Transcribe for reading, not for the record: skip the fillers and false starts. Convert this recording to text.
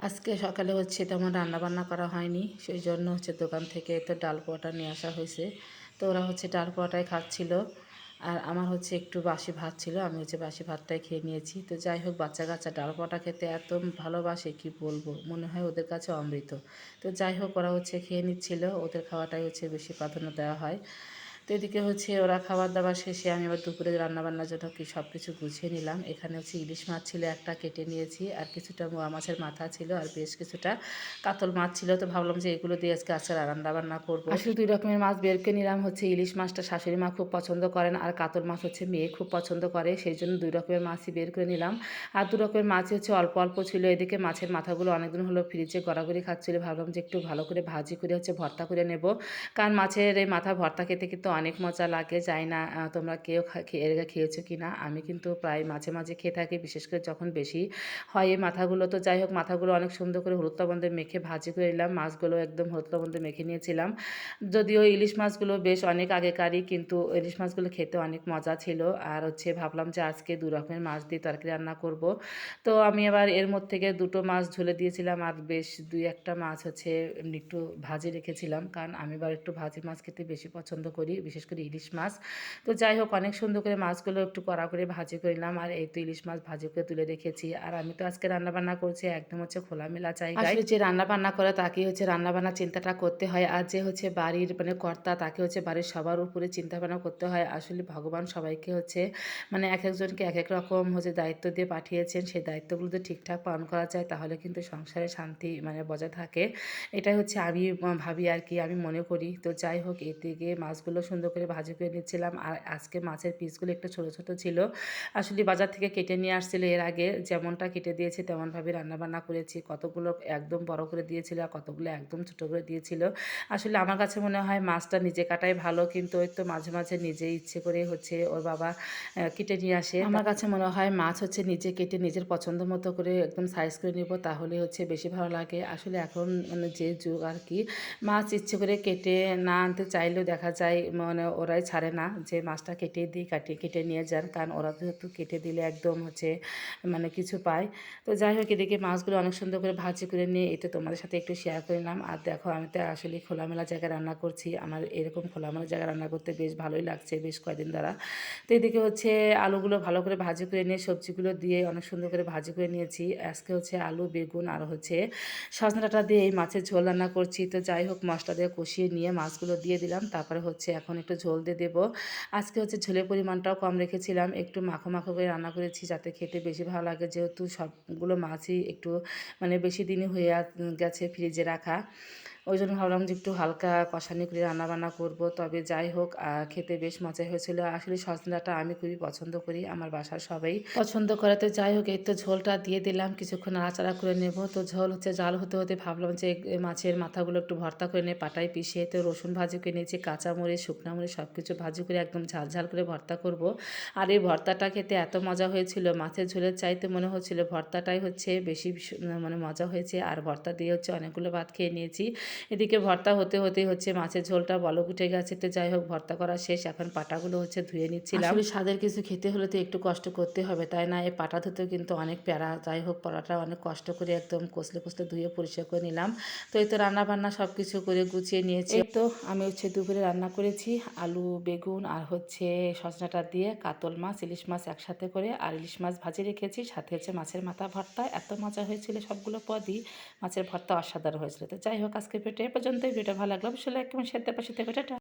আজকে সকালে তেমন রান্নাবান্না করা হয়নি। সেইজন্য দোকান থেকে তো ডাল পরোটা নিয়ে আসা হয়েছে। তো ওরা ডাল পরোটাই খাচ্ছিল। আর আমার একটু বাসি ভাত ছিল। আমি বাসি ভাতটাই খেয়ে নিয়েছি। তো যাই হোক, বাচ্চা-কাচ্চা ডাল পরোটা খেতে এত ভালোবাসে কি বলবো। মনে হয় ওদের কাছে অমৃত। তো যাই হোক, ওরা খেয়ে নিচ্ছিল। ওদের খাওয়াটাই বেশি প্রাধান্য দেওয়া হয়। তো এদিকে ওরা খাবার-দাবার শেষে আমি আবার দুপুরে রান্নাবান্নার জন্য সব কিছু গুছিয়ে নিলাম। এখানে ইলিশ মাছ ছিল একটা, কেটে নিয়েছি। আর কিছুটা মোয়া মাছের মাথা ছিল আর বেশ কিছুটা কাতল মাছ ছিল। তো ভাবলাম যে এগুলো দিয়ে আজকে রান্নাবান্না করব। আসলে ২ রকমের মাছ বের করে নিলাম। ইলিশ মাছটা শাশুড়ি মা খুব পছন্দ করেন আর কাতল মাছ মেয়ে খুব পছন্দ করে। সেইজন্য ২ রকমের মাছই বের করে নিলাম। আর ২ রকমের মাছই অল্প, অল্প ছিল। এদিকে মাছের মাথাগুলো অনেকদিন হলো ফ্রিজে গড়াগড়ি খাচ্ছিল। ভাবলাম যে একটু ভালো করে ভাজি করে ভর্তা করে নেব। কারণ মাছের এই মাথা ভর্তা খেতে কিন্তু অনেক মজা লাগে। জানি না তোমরা কেউ এর আগে খেয়েছো কিনা? আমি কিন্তু প্রায় মাঝে, মাঝে খেয়ে থাকি। বিশেষ করে যখন বেশি হয় এই মাথাগুলো। তো যাই হোক, মাথাগুলো অনেক সুন্দর করে হলুদ লবণ দিয়ে মেখে ভাজি করে নিলাম। মাছগুলো একদম হলুদ লবণ দিয়ে মেখে নিয়েছিলাম। যদিও ইলিশ মাছগুলো বেশ অনেক আগেকারই, কিন্তু ইলিশ মাছগুলো খেতে অনেক মজা ছিল। আর ভাবলাম যে আজকে ২ রকমের মাছ দিয়ে তরকারি রান্না করব। তো আমি আবার এর মধ্যে থেকে ২টো মাছ ঝুলে দিয়েছিলাম আর বেশ ২-১ টা মাছ এমনি একটু ভাজি রেখেছিলাম। কারণ আমি আবার একটু ভাজি মাছ খেতে বেশি পছন্দ করি, বিশেষ করে ইলিশ মাছ। তো যাই হোক, অনেক সুন্দর করে মাছগুলো একটু কড়া করে ভাজি করে নিলাম। আর এই তো ইলিশ মাছ ভাজি করে তুলে রেখেছি। আর আমি তো আজকে রান্নাবান্না করছি একদম খোলামেলা জায়গায়। আসলে যে রান্নাবান্না করে তাকেই রান্নাবান্নার চিন্তাটা করতে হয়। আর যে বাড়ির মানে কর্তা, তাকে বাড়ির সবার উপরে চিন্তাভাবনা করতে হয়। আসলে ভগবান সবাইকে মানে একেকজনকে একেক রকম দায়িত্ব দিয়ে পাঠিয়েছেন। সেই দায়িত্বগুলো যদি ঠিকঠাক পালন করা যায় তাহলে কিন্তু সংসারে শান্তি মানে বজায় থাকে। এটাই আমি ভাবি আর কি, আমি মনে করি। তো যাই হোক, এদিকে মাছগুলো সুন্দর করে ভাজি করে নিচ্ছিলাম। আর আজকে মাছের পিসগুলো একটু ছোট, ছোট ছিল। আসলে বাজার থেকে কেটে নিয়ে আসছিল এর আগে। যেমনটা কেটে দিয়েছে তেমনভাবে রান্নাবান্না করেছি। কতগুলো একদম বড় করে দিয়েছিল আর কতগুলো একদম ছোট করে দিয়েছিল। আসলে আমার কাছে মনে হয় মাছটা নিজে কাটাই ভালো, কিন্তু ওই তো মাঝে, মাঝে নিজে ইচ্ছে করে ওর বাবা কেটে নিয়ে আসে। আমার কাছে মনে হয় মাছ নিজে কেটে নিজের পছন্দ মতো করে একদম সাইজ করে নিব, তাহলে বেশি ভালো লাগে। আসলে এখন মানে যে যুগ আর কি, মাছ ইচ্ছে করে কেটে না আনতে চাইলেও দেখা যায় মানে ওরাই ছাড়ে না যে মাছটা কেটে দিই, কেটে নিয়ে যান। কারণ ওরা যেহেতু কেটে দিলে একদম মানে কিছু পায়। তো যাই হোক, এদিকে মাছগুলো অনেক সুন্দর করে ভাজি করে নিয়ে এটা তোমাদের সাথে একটু শেয়ার করে নিলাম। আর দেখো, আমি তো আসলে খোলামেলা জায়গায় রান্না করছি। আমার এরকম খোলামেলা জায়গায় রান্না করতে বেশ ভালোই লাগছে বেশ কয়েকদিন দ্বারা। তো এদিকে আলুগুলো ভালো করে ভাজি করে নিয়ে সবজিগুলো দিয়ে অনেক সুন্দর করে ভাজি করে নিয়েছি। আজকে আলু, বেগুন আর সজনে ডাঁটা দিয়ে এই মাছের ঝোল রান্না করছি। তো যাই হোক, মশলা দিয়ে কষিয়ে নিয়ে মাছগুলো দিয়ে দিলাম। তারপরে এখন একটু ঝোল দিয়ে দেবো। আজকে ঝোলের পরিমাণটাও কম রেখেছিলাম। একটু মাখো, মাখো করে রান্না করেছি যাতে খেতে বেশি ভালো লাগে। যেহেতু সবগুলো মাছই একটু মানে বেশি দিনই হয়ে গেছে ফ্রিজে রাখা। ওই জন্য ভাবলাম যে একটু হালকা কষানি করে রান্নাবান্না করব। তবে যাই হোক, খেতে বেশ মজা হয়েছিল। আসলে সজনে ডাঁটা আমি খুবই পছন্দ করি, আমার বাসার সবাই পছন্দ করে। তো যাই হোক, এই তো ঝোলটা দিয়ে দিলাম, কিছুক্ষণ নাড়াচাড়া করে নেব। তো ঝোল জাল হতে হতে ভাবলাম যে মাছের মাথাগুলো একটু ভর্তা করে নিয়ে পাটায় পিষিয়ে তো রসুন ভাজি করে নিয়েছি, কাঁচামরিচ, শুকনো মরিচ সব কিছু ভাজি করে একদম ঝাল ঝাল করে ভর্তা করব। আর এই ভর্তাটা খেতে এত মজা হয়েছিল, মাছের ঝোলের চাইতে মনে হচ্ছিল ভর্তাটাই বেশি মানে মজা হয়েছে। আর ভর্তা দিয়ে অনেকগুলো ভাত খেয়ে নিয়েছি। এদিকে ভর্তা হতে হতেই মাছের ঝোলটা বলক উঠে গেছে। তো যাই হোক, ভর্তা করা শেষ। এখন পাটাগুলো ধুয়ে নিচ্ছিলাম। আসলে স্বাদের কিছু খেতে হলে তো একটু কষ্ট করতে হবে, তাই না? এই পাটা ধুতেও কিন্তু অনেক প্যারা। যাই হোক, পাটাটা অনেক কষ্ট করে একদম কষলে কষলে ধুয়ে পরিষ্কার করে নিলাম। তো এই তো রান্নাবান্না সব কিছু করে গুছিয়ে নিয়েছি। এই তো আমি দুপুরে রান্না করেছি আলু, বেগুন আর সজনে ডাঁটা দিয়ে কাতল মাছ, ইলিশ মাছ একসাথে করে, আর ইলিশ মাছ ভাজি রেখেছি, সাথে মাছের মাথা ভর্তা। এত মজা হয়েছিল সবগুলো পদই। মাছের ভর্তা অসাধারণ হয়েছিল। তো যাই হোক, আজকের ভিডিওটা এ পর্যন্তই। ভিডিওটা ভালো লাগলে অবশ্যই লাইক কমেন্ট শেয়ার দেওয়ার পাশে থেকে। টাটা।